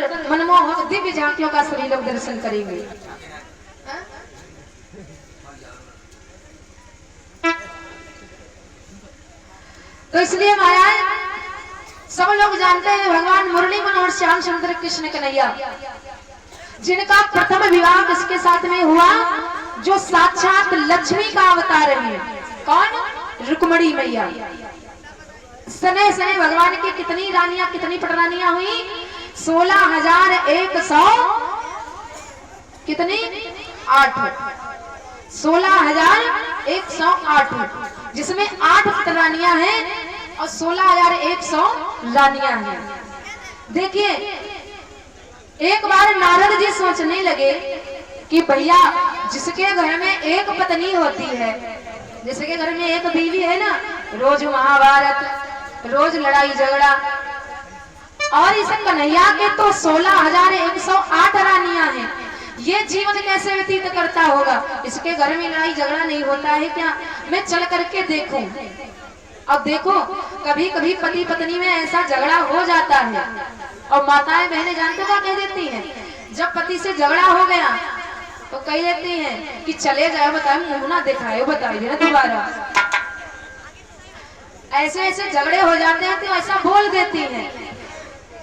सुंदर मनमोहक दिव्य झांकियों का सभी लोग दर्शन करेंगे। तो इसलिए माया सब लोग जानते हैं भगवान मुरली मनोहर श्याम सुंदर कृष्ण कन्हैया, जिनका प्रथम विवाह किसके साथ में हुआ, जो साक्षात लक्ष्मी का अवतार है। कौन? रुक्मणी मैया। सने सने भगवान की कितनी रानियां, कितनी पटरानियां हुई? 16,100 कितनी? 8। 16,108, जिसमें 8 पटरानियां हैं और 16,100 रानियां हैं। देखिए, एक बार नारद जी सोचने लगे कि भैया जिसके घर में एक पत्नी होती है, जिसके घर में एक बीवी है ना, रोज महाभारत, रोज लड़ाई झगड़ा, और इस कन्हैया के तो 16,108 रानियां हैं। ये जीवन कैसे व्यतीत करता होगा? इसके घर में लड़ाई झगड़ा नहीं होता है क्या? मैं चल करके देखूं। अब देखो, कभी कभी पति पत्नी में ऐसा झगड़ा हो जाता है और माताएं बहनें जानते क्या कह देती हैं? जब पति से झगड़ा हो गया तो कह देती हैं कि चले जाओ, बताओ मुंह ना दिखाओ, बताइए ना दोबारा। ऐसे ऐसे झगड़े हो जाते हैं तो ऐसा बोल देती हैं।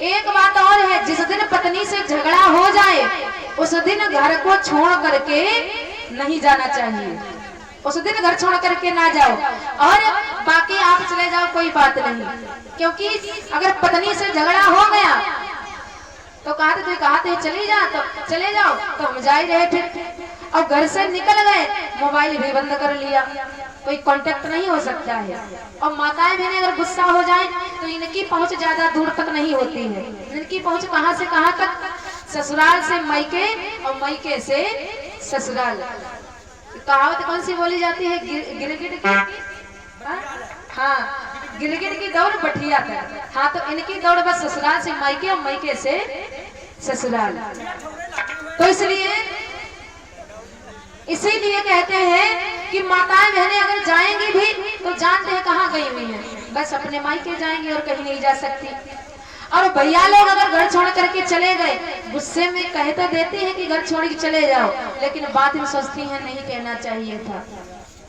एक बात और है, जिस दिन पत्नी से झगड़ा हो जाए उस दिन घर को छोड़ करके नहीं जाना चाहिए। उस दिन घर छोड़ करके ना जाओ, और बाकी आप चले जाओ, कोई बात नहीं। क्योंकि अगर पत्नी से झगड़ा हो गया तो कहते चली जा, तो चले जाओ, तो हम जा ही रहे फिर, और घर से निकल गए, मोबाइल भी बंद कर लिया, कोई कांटेक्ट नहीं हो सकता है। और माताएं बहनें अगर गुस्सा हो जाए तो इनकी पहुंच ज्यादा दूर तक नहीं होती है। इनकी पहुंच कहां से कहां तक? ससुराल से मायके और मायके से ससुराल। कहावत कौन सी बोली जाती है? गिरगिट की, हाँ, गिरगिट की दौड़ बठिया तक। हाँ, तो इनकी दौड़ बस ससुराल से मायके और मायके से ससुराल। तो इसीलिए कहते हैं कि माताएं बहनें अगर जाएंगी भी तो जानते हैं कहाँ गई हुई हैं, बस अपने मायके जाएंगी और कहीं नहीं जा सकती। और भैया लोग अगर घर छोड़ करके चले गए, गुस्से में कह तो देती हैं कि घर छोड़ के चले जाओ, लेकिन बात में सोचती हैं नहीं कहना चाहिए था,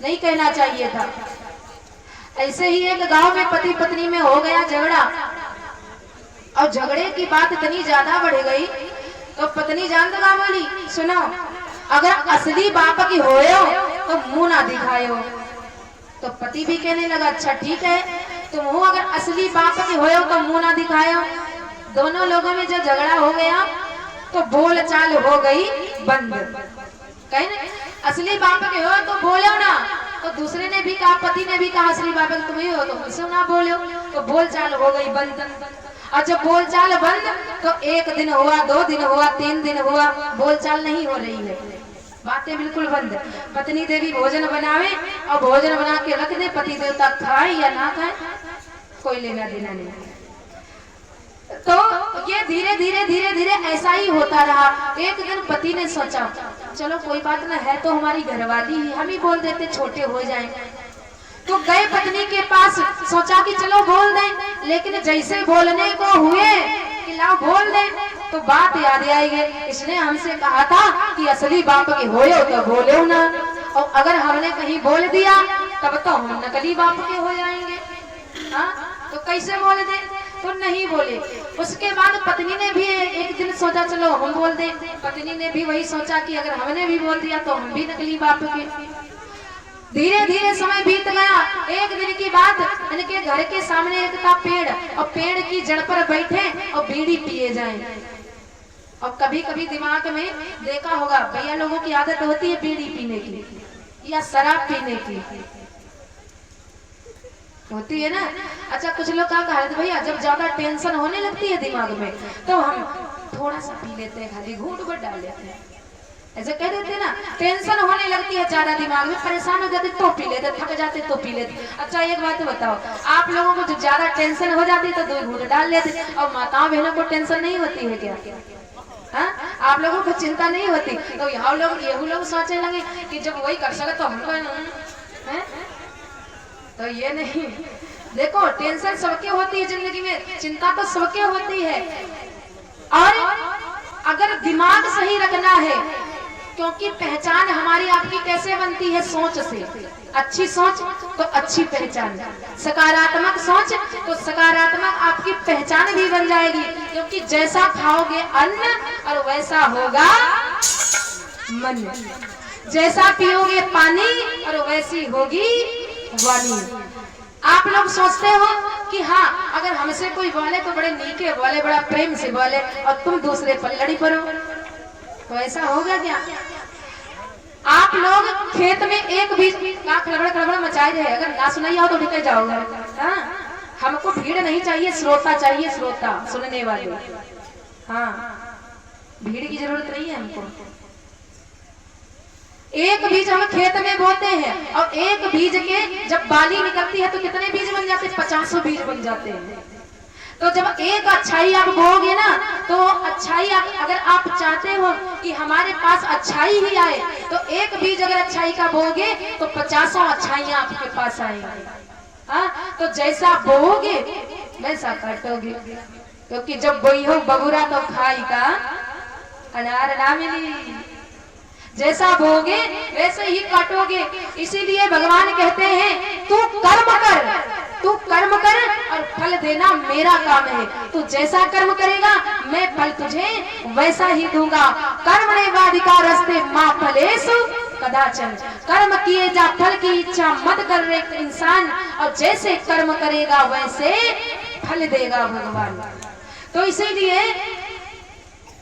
नहीं कहना चाहिए था। ऐसे ही एक गांव में पति पत्नी में हो गया झगड़ा, और झगड़े की बात इतनी ज्यादा बढ़ गई तो पत्नी जानते क्या बोली? सुनो, अगर असली बाप की होयो तो मुंह ना दिखायो। तो पति भी कहने लगा अच्छा ठीक है, तुम हो अगर असली बाप के होयो तो मुंह ना दिखायो। दोनों लोगों में जब झगड़ा हो गया तो बोल चाल हो गई बंद। कहे ना असली बाप के हो तो बोलो ना, तो दूसरे ने भी कहा, पति ने भी कहा असली बाप के तुम ही हो तो मुझसे ना बोलो, तो बोल चाल हो गई बंद। और जब बोल चाल बंद तो 1 दिन हुआ, 2 दिन हुआ, 3 दिन हुआ, बोल चाल नहीं हो रही है, बातें बिल्कुल बंद। पत्नी देवी भोजन बनावे और भोजन बना के रख दे, पति देवता खाए या ना खाए कोई लेना देना नहीं। तो ये धीरे धीरे धीरे धीरे ऐसा ही होता रहा। एक दिन पति ने सोचा चलो कोई बात ना है, तो हमारी घरवाली ही, हम ही बोल देते छोटे हो जाएं। तो गए पत्नी के पास, सोचा कि चलो बोल दें, लेकिन जैसे बोलने को हुए कि लाओ बोल दें तो बात याद आएगी, इसने हमसे कहा था कि असली बाप के होयो तो बोलो ना, और अगर हमने कहीं बोल दिया तब तो हम नकली बाप के हो जाएंगे। हाँ, तो कैसे बोल दे? तो नहीं बोले। उसके बाद पत्नी ने भी एक दिन सोचा चलो हम बोल दें, पत्नी ने भी वही सोचा कि अगर हमने भी बोल दिया तो हम भी नकली बाप के। धीरे धीरे समय बीत गया। एक दिन की बात, इनके घर के सामने एक था पेड़, और पेड़ की जड़ पर बैठे और बीड़ी पिए जाए। और कभी कभी दिमाग में देखा होगा, भैया लोगों की आदत होती है बीड़ी पीने की या शराब पीने की, होती है ना। अच्छा, कुछ लोग क्या कहा भैया जब ज्यादा टेंशन होने लगती है दिमाग में तो हम थोड़ा सा पी लेते हैं, खाली घूंट भर डाल लेते हैं, ऐसे कह देते ना। टेंशन होने लगती है ज्यादा, दिमाग में परेशान हो जाते तो पी लेते, थक जाते तो पी लेते। अच्छा एक बात बताओ, आप लोगों को जब ज्यादा टेंशन हो जाती तो 2 घूंट डाल लेते, और माताओं बहनों को टेंशन नहीं होती है क्या? हाँ, आप लोगों को चिंता नहीं होती, तो यहाँ लोग सोचने लगे कि जब वही कर सके तो हमको है? तो ये नहीं। देखो टेंशन सबके होती है जिंदगी में, चिंता तो सबके होती है, और दिमाग सही रखना है, क्योंकि पहचान हमारी आपकी कैसे बनती है? सोच से। अच्छी सोच तो अच्छी पहचान, सकारात्मक सोच तो सकारात्मक आपकी पहचान भी बन जाएगी, क्योंकि जैसा खाओगे अन्न और वैसा होगा मन, जैसा पियोगे पानी और वैसी होगी वाणी। आप लोग सोचते हो कि हाँ, अगर हमसे कोई बोले तो बड़े नीके बोले, बड़ा प्रेम से बोले, और तुम दूसरे पर लड़ी पड़ो, तो ऐसा होगा क्या? आप लोग खेत में एक बीज का खड़बड़ मचाए रहे, अगर ना सुनाई हो तो ढुके जाओगे। हाँ, हमको भीड़ नहीं चाहिए, श्रोता चाहिए, श्रोता सुनने वाले। हाँ, भीड़ की जरूरत नहीं है हमको। एक बीज हम खेत में बोते हैं, और एक बीज के जब बाली निकलती है तो कितने बीज बन जाते हैं? 50 बीज बन जाते हैं। तो जब एक अच्छाई आप बोओगे ना, तो अच्छाई अगर आप चाहते हो कि हमारे पास अच्छाई ही आए, तो एक बीज अगर अच्छाई का बोओगे तो 50 अच्छाइयां आपके पास आएंगी। हाँ, तो जैसा बोओगे वैसा काटोगे, क्योंकि जब बोई हो बबूरा तो खाई का अनार ना मिली। जैसा बोगे वैसे ही काटोगे। इसीलिए भगवान कहते हैं तू कर्म कर, तू कर्म कर और फल देना मेरा काम है। तू जैसा कर्म करेगा मैं फल तुझे वैसा ही दूंगा। कर्मण्येवाधिकारस्ते मा फलेषु कदाचन। कर्म किए जा, फल की इच्छा मत कर रे इंसान, और जैसे कर्म करेगा वैसे फल देगा भगवान। तो इसीलिए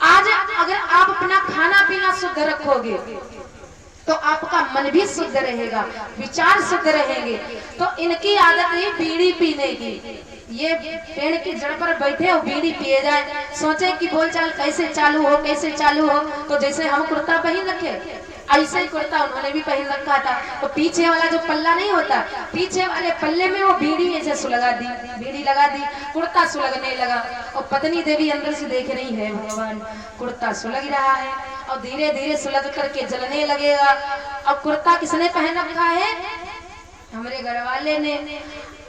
आज अगर आप अपना खाना पीना शुद्ध रखोगे तो आपका मन भी शुद्ध रहेगा, विचार शुद्ध रहेंगे। तो इनकी आदत है बीड़ी पीने की। ये पेड़ की जड़ पर बैठे और बीड़ी पिए जाए, सोचे कि बोलचाल कैसे चालू हो, कैसे चालू हो। तो जैसे हम कुर्ता पहन रखे, ऐसे ही कुर्ता उन्होंने भी पहन रखा था। तो पीछे वाला जो पल्ला नहीं होता, पीछे वाले पल्ले में वो बीड़ी ऐसे सुलगा दी, बीड़ी लगा दी, कुर्ता सुलगने लगा। और पत्नी देवी अंदर से देख रही है, भगवान कुर्ता सुलग रहा है और धीरे धीरे सुलग करके जलने लगेगा। अब कुर्ता किसने पहन रखा है? हमारे घर वाले ने।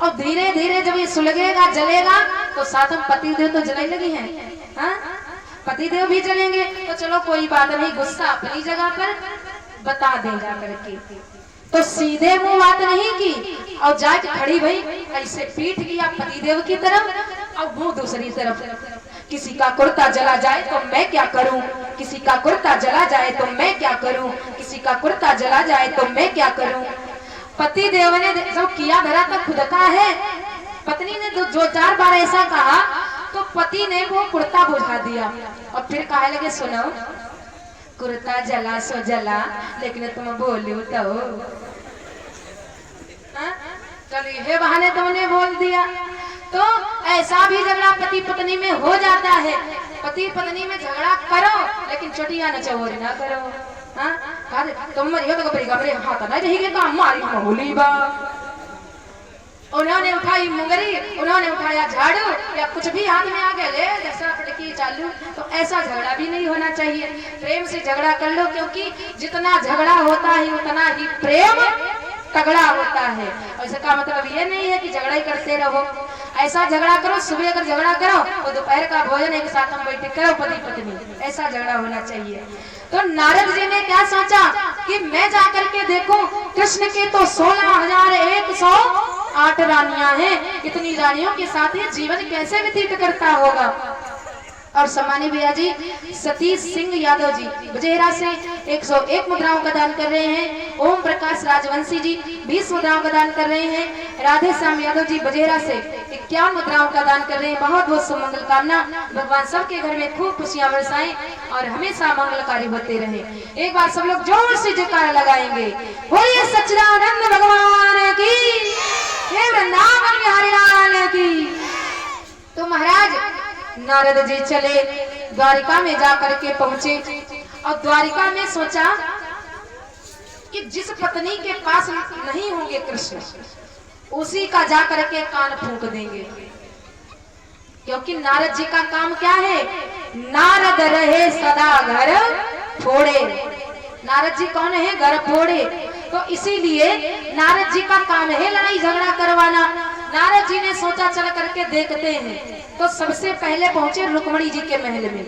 और धीरे धीरे जब ये सुलगेगा, जलेगा, तो साथ में पति देव तो जलने लगी है। हाँ, पति देव भी जलेंगे। तो चलो कोई बात नहीं, गुस्सा अपनी जगह पर बता दे जा करके। तो सीधे मुंह बात नहीं की और जाके खड़ी भई, ऐसे पीठ किया पति देव की तरफ और मुंह दूसरी तरफ। किसी का कुर्ता जला जाए तो मैं क्या करूं, किसी का कुर्ता जला जाए तो मैं क्या करूं, किसी का कुर्ता जला जाए तो मैं क्या करूं। पति देव ने जब किया धरा तो खुद का है। पत्नी ने जो 4 बार ऐसा कहा तो पति ने वो कुर्ता बुझा दिया और फिर कहे लगे, सुनो कुर्ता जला सो जला, लेकिन तुम बोलो तो। चलिए हे बहाने तुमने बोल दिया। तो ऐसा भी झगड़ा पति पत्नी में हो जाता है। पति पत्नी में झगड़ा करो लेकिन चोटिया नचोरी ना करो। हाँ, तुम मरियो तो कबरी हाथ ना रही काम मारी मामूली बा। उन्होंने उठाई मुंगरी, उन्होंने उठाया झाड़ू, या कुछ भी हाथ में आ गया ले जैसा पटकी चालू। तो ऐसा झगड़ा भी नहीं होना चाहिए। प्रेम से झगड़ा कर लो, क्योंकि जितना झगड़ा होता है उतना ही प्रेम तगड़ा होता है। और इसका मतलब ये नहीं है कि झगड़ा ही करते रहो। ऐसा झगड़ा करो, सुबह अगर झगड़ा करो तो दोपहर का भोजन एक साथ में बैठ करो पति पत्नी, ऐसा झगड़ा होना चाहिए। तो नारद जी ने क्या सोचा कि मैं जाकर के देखूं, कृष्ण के तो 16,108 रानियां हैं। इतनी रानियों के साथ ये जीवन कैसे व्यतीत करता होगा। और सम्मानित भैया जी सतीश सिंह यादव जी बजेरा से 101 मुद्राओं का दान कर रहे हैं। ओम प्रकाश राजवंशी जी 20 मुद्राओं का दान कर रहे हैं। राधे श्याम यादव जी बजेरा से 51 मुद्राओं का दान कर रहे हैं। बहुत बहुत सुमंगल कामना। भगवान सबके घर में खूब खुशियां बरसाएं और हमेशा मंगलकारी होते रहे। एक बार सब लोग जोर से जयकारा लगाएंगे, बोलिए सच्चिदानंद भगवान की, हे वृंदावन बिहारी लाल की। तो महाराज नारद जी चले, द्वारिका में जाकर के पहुंचे और द्वारिका में सोचा कि जिस पत्नी के पास नहीं होंगे कृष्ण, उसी का जाकर के कान फूंक देंगे। क्योंकि नारद जी का काम क्या है? नारद रहे सदा घर फोड़े। नारद जी कौन है? घर फोड़े। तो इसीलिए नारद जी का काम है लड़ाई झगड़ा करवाना। नारद जी ने सोचा चल करके देखते हैं। तो सबसे पहले पहुंचे रुक्मणी जी के महल में।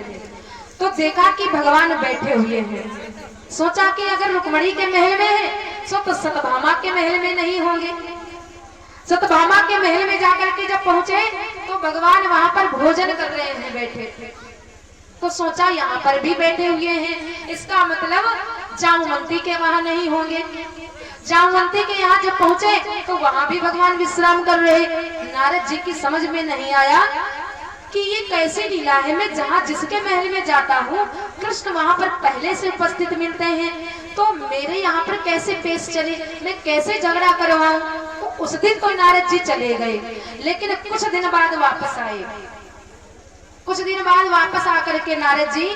तो देखा कि भगवान बैठे हुए हैं। सोचा कि अगर रुक्मणी के महल में है तो सत्यभामा के महल में नहीं होंगे। सत्यभामा के महल में जाकर के जब पहुंचे तो भगवान वहां पर भोजन कर रहे हैं बैठे। तो सोचा यहाँ पर भी बैठे हुए हैं, इसका मतलब जामवंती के वहां नहीं होंगे। जामवंती के यहाँ जब पहुंचे तो वहां भी भगवान विश्राम कर रहे। नारद जी की समझ में नहीं आया कि ये कैसी लीला है, मैं जहाँ जिसके महल में जाता हूँ कृष्ण वहां पर पहले से उपस्थित मिलते हैं, तो मेरे यहाँ पर कैसे पेश चले, मैं कैसे झगड़ा करवाऊं। तो उस दिन तो नारद जी चले गए, लेकिन कुछ दिन बाद वापस आए। कुछ दिन बाद वापस आकर के नारद जी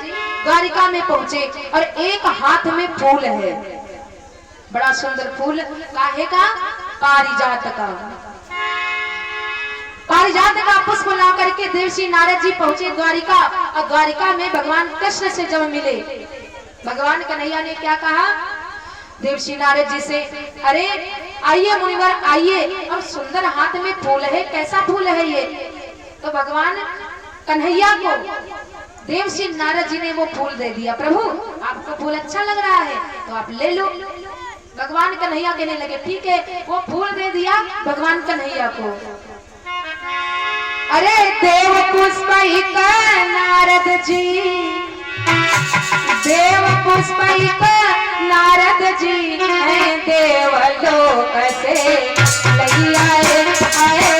द्वारिका में पहुंचे और एक हाथ में फूल है, बड़ा सुंदर फूल, काहे का? पारिजात का। पारिजात का पुष्प ला करके देवर्षि नारद जी पहुंचे द्वारिका, और द्वारिका में भगवान कृष्ण से जब मिले, भगवान कन्हैया ने क्या कहा देवर्षि नारद जी से, अरे आइए मुनिवर आइए, और सुंदर हाथ में फूल है, कैसा फूल है ये? तो भगवान कन्हैया को देवर्षि नारद जी ने वो फूल दे दिया। प्रभु आपको फूल अच्छा लग रहा है तो आप ले लो। भगवान कन्हैया कहने लगे ठीक है, वो फूल दे दिया भगवान कन्हैया को। अरे देव पुष्प नारद जी, देव पुष्प नारद जी हैं देवलोक से लगी आए, आए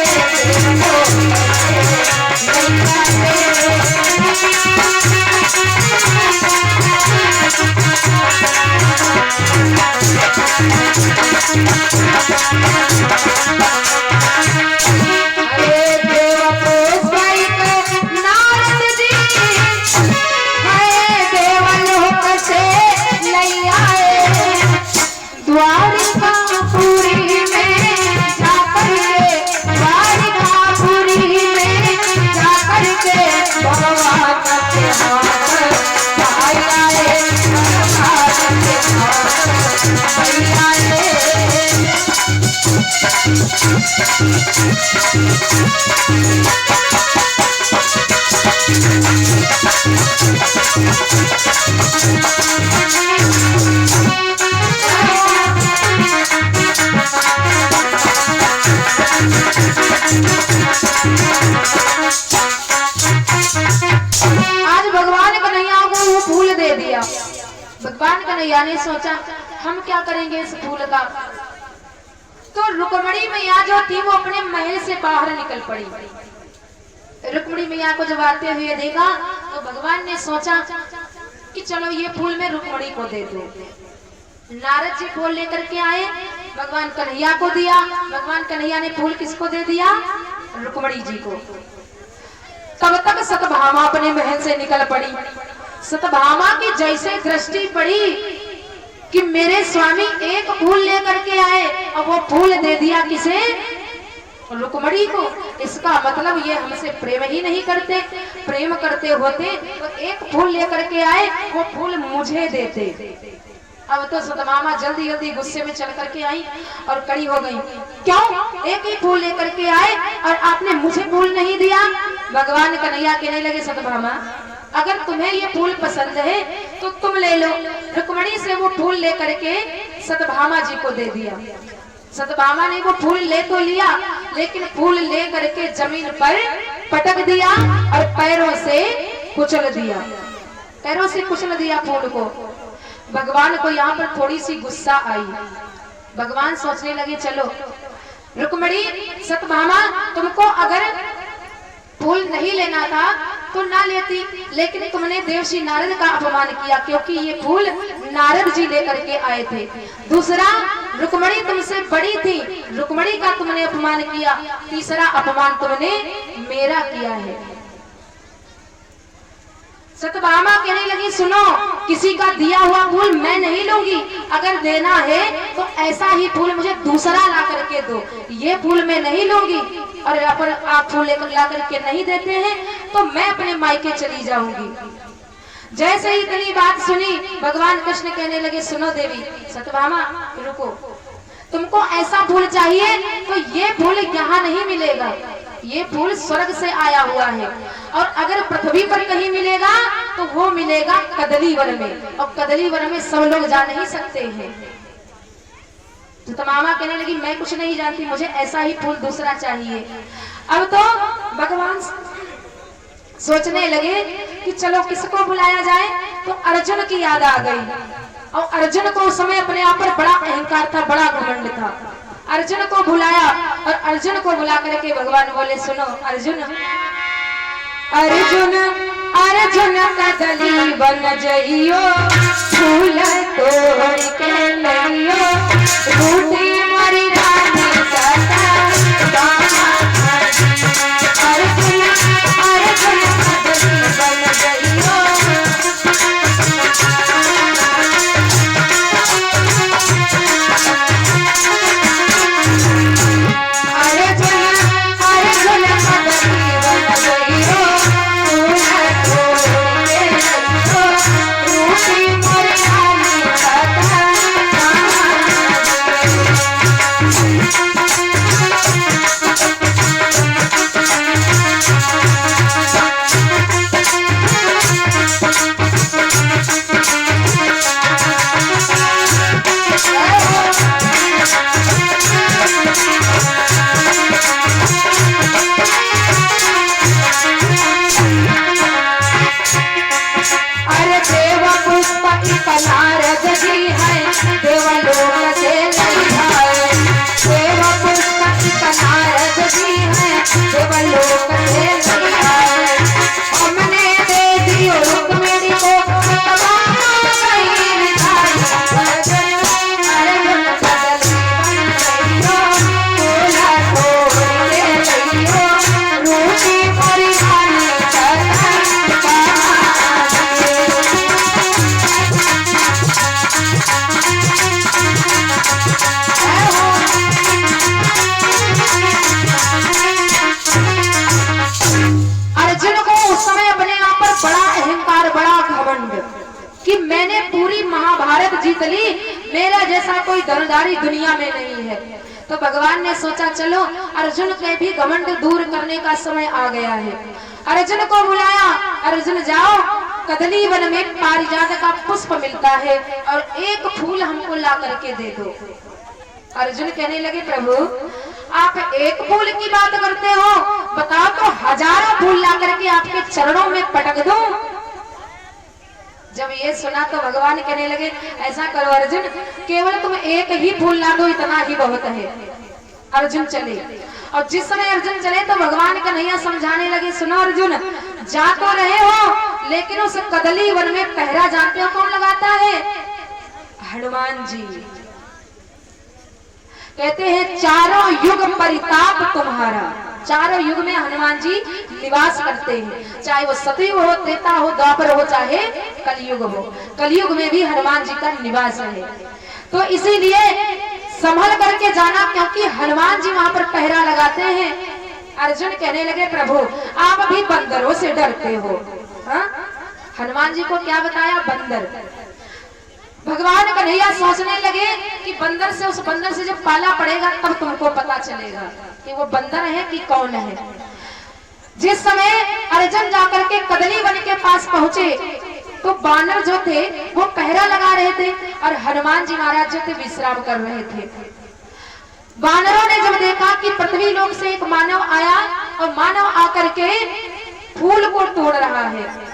देवलोक से भगवान कन्हैया ने सोचा हम क्या करेंगे इस फूल का। तो रुक्मणी मैया जो थी वो अपने महल से बाहर निकल पड़ी। रुक्मणी मैया को जब आते हुए देखा तो भगवान ने सोचा कि चलो ये फूल मैं रुक्मणी को दे दूं। नारद जी फूल लेकर के आए, भगवान कन्हैया को दिया। भगवान कन्हैया ने फूल किसको दे दिया? रुक्मणी जी को। तब तक सत्यभामा अपने महल से निकल पड़ी। सत्यभामा की जैसे दृष्टि पड़ी कि मेरे स्वामी एक फूल लेकर के आए और वो फूल दे दिया किसे? रुक्मणी को। इसका मतलब ये हमसे प्रेम ही नहीं करते, प्रेम करते होते तो एक फूल लेकर के आए, वो फूल मुझे देते। अब तो सत्यभामा जल्दी जल्दी गुस्से में चल करके आई और कड़ी हो गई, क्यों एक ही फूल लेकर के आए और आपने मुझे फूल नहीं दिया? भगवान कन्हैया कहने लगे सत्यभामा अगर तुम्हें ये फूल पसंद है तो तुम ले लो। रुक्मणी से वो फूल लेकर के सत्यभामा जी को दे दिया। सत्यभामा ने वो फूल ले तो लिया, लेकिन फूल ले करके जमीन पर पटक दिया और पैरों से कुचल दिया। पैरों से कुचल दिया फूल को। भगवान को यहाँ पर थोड़ी सी गुस्सा आई। भगवान सोचने लगे चलो रुक्मणी, सत्यभामा तुमको अगर फूल नहीं लेना था तो ना लेती, लेकिन तुमने देवर्षि नारद का अपमान किया क्योंकि ये फूल नारद जी लेकर के आए थे। दूसरा, रुक्मणी तुमसे बड़ी थी, रुक्मणी का तुमने अपमान किया। तीसरा अपमान तुमने मेरा किया है। सत्यभामा कहने लगी सुनो, किसी का दिया हुआ फूल मैं नहीं लूंगी, अगर देना है तो ऐसा ही फूल मुझे दूसरा ला करके दो, ये फूल मैं नहीं लूंगी। और अगर आप फूल लेकर ला करके नहीं देते हैं तो मैं अपने मायके चली जाऊंगी। जैसे ही इतनी बात सुनी भगवान कृष्ण कहने लगे सुनो देवी, सत्यभामा रुको, तुमको ऐसा फूल चाहिए तो ये फूल यहाँ नहीं मिलेगा, ये फूल स्वर्ग से आया हुआ है और अगर पृथ्वी पर कहीं मिलेगा तो वो मिलेगा कदली वन में, और कदली वन में सब लोग जा नहीं सकते हैं। तो तमामा कहने लगी मैं कुछ नहीं जानती, मुझे ऐसा ही फूल दूसरा चाहिए। अब तो भगवान सोचने लगे कि चलो किसको बुलाया जाए, तो अर्जुन की याद आ गई। और अर्जुन को उस समय अपने आप पर बड़ा अहंकार था, बड़ा घमंड था। अर्जुन को बुलाया और अर्जुन को बुला करके भगवान बोले सुनो अर्जुन, अर्जुन अर्जुन कदली बन जइयो, फूल तोड़ के लइयो, रूठी मरी रानी सता अर्जुन अर्जुन कदली बन जइयो। कि मैंने पूरी महाभारत जीत ली, मेरा जैसा कोई दरदारी दुनिया में नहीं है। तो भगवान ने सोचा चलो अर्जुन के भी घमंड दूर करने का समय आ गया है। अर्जुन को बुलाया, अर्जुन जाओ कदली वन में पारिजात का पुष्प मिलता है और एक फूल हमको ला करके दे दो। अर्जुन कहने लगे प्रभु आप एक फूल की बात करते हो, बताओ तो हजारों फूल ला करके आपके चरणों में पटक दूं। जब ये सुना तो भगवान कहने लगे ऐसा करो अर्जुन, केवल तुम एक ही फूल ला दो, इतना ही बहुत है। अर्जुन चले और जिस समय अर्जुन चले तो भगवान कन्हैया समझाने लगे सुनो अर्जुन, जा तो रहे हो लेकिन उस कदली वन में पहरा जानते हो कौन लगाता है? हनुमान जी। कहते हैं चारों युग परिताप तुम्हारा, चारों युग में हनुमान जी निवास करते हैं, चाहे वो सतयुग हो, त्रेता हो, द्वापर हो, चाहे कलयुग हो। कलयुग में भी हनुमान जी का निवास है। तो इसीलिए संभल करके जाना, क्योंकि हनुमान जी वहां पर पहरा लगाते हैं। अर्जुन कहने लगे प्रभु आप अभी बंदरों से डरते हो। हा? हनुमान जी को क्या बताया? बंदर। भगवान कन्हैया सोचने लगे कि बंदर से, उस बंदर से जब पाला पड़ेगा तब तुमको पता चलेगा कि वो बंदर है कि कौन है। जिस समय अर्जुन जाकर के कदली वन के पास पहुंचे तो बानर जो थे वो पहरा लगा रहे थे और हनुमान जी महाराज जो थे विश्राम कर रहे थे। बानरों ने जब देखा कि पृथ्वी लोक से एक मानव आया और मानव आकर के फूल को तोड़ रहा है,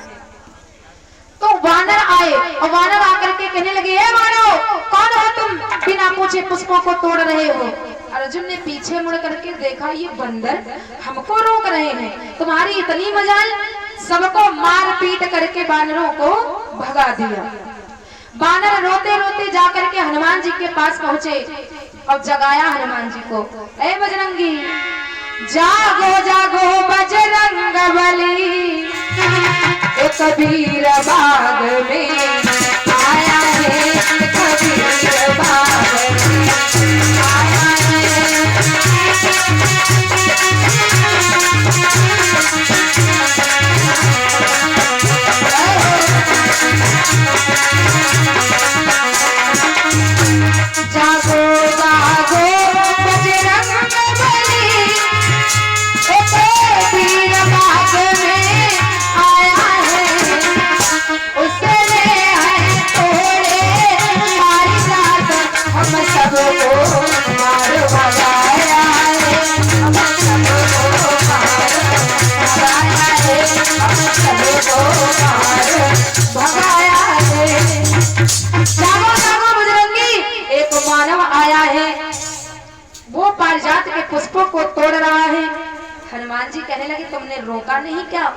तो वानर आए और वानर आकर के कहने लगे ए मानव कौन हो तुम, बिना पूछे पुष्पों को तोड़ रहे हो। अर्जुन ने पीछे मुड़ करके देखा ये बंदर हमको रोक रहे हैं, तुम्हारी इतनी मजाल। सबको मार पीट करके बानरों को भगा दिया। बानर रोते रोते जाकर के हनुमान जी के पास पहुंचे और जगाया हनुमान जी को, ए बजरंगी जागो जागो बजरंग बली, कबीर बाग में आया है, कबीर बाग में आया है। जागो जागो बजरंग बली, पुष्पों को तोड़ रहा है। हनुमान जी कहने लगे तुमने रोका नहीं क्या?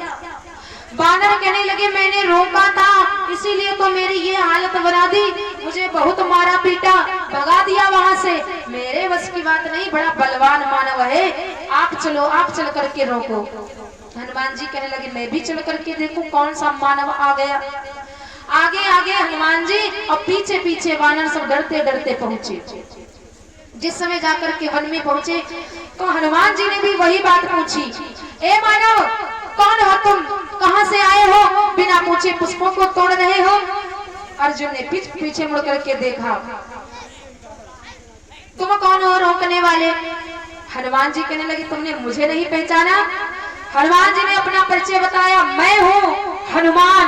बानर कहने लगे मैंने रोका था, इसीलिए तो मेरी ये हालत बना दी, मुझे बहुत मारा पीटा, भगा दिया वहां से, मेरे बस की बात नहीं, बड़ा बलवान मानव है, आप चलो, आप चल करके रोको। हनुमान जी कहने लगे मैं भी चल करके देखूं कौन सा मानव आ गया। आगे आगे हनुमान जी और पीछे पीछे वानर सब डरते डरते पहुंचे। जिस समय जाकर के वन में पहुंचे तो हनुमान जी ने भी वही बात पूछी, ए मानव कौन हो तुम, कहां से आए हो, बिना पूछे पुष्पों को तोड़ रहे हो। अर्जुन ने पीछे मुड़ करके देखा, तुम कौन हो रोकने वाले? हनुमान जी कहने लगे तुमने मुझे नहीं पहचाना? हनुमान जी ने अपना परिचय बताया, मैं हूँ हनुमान।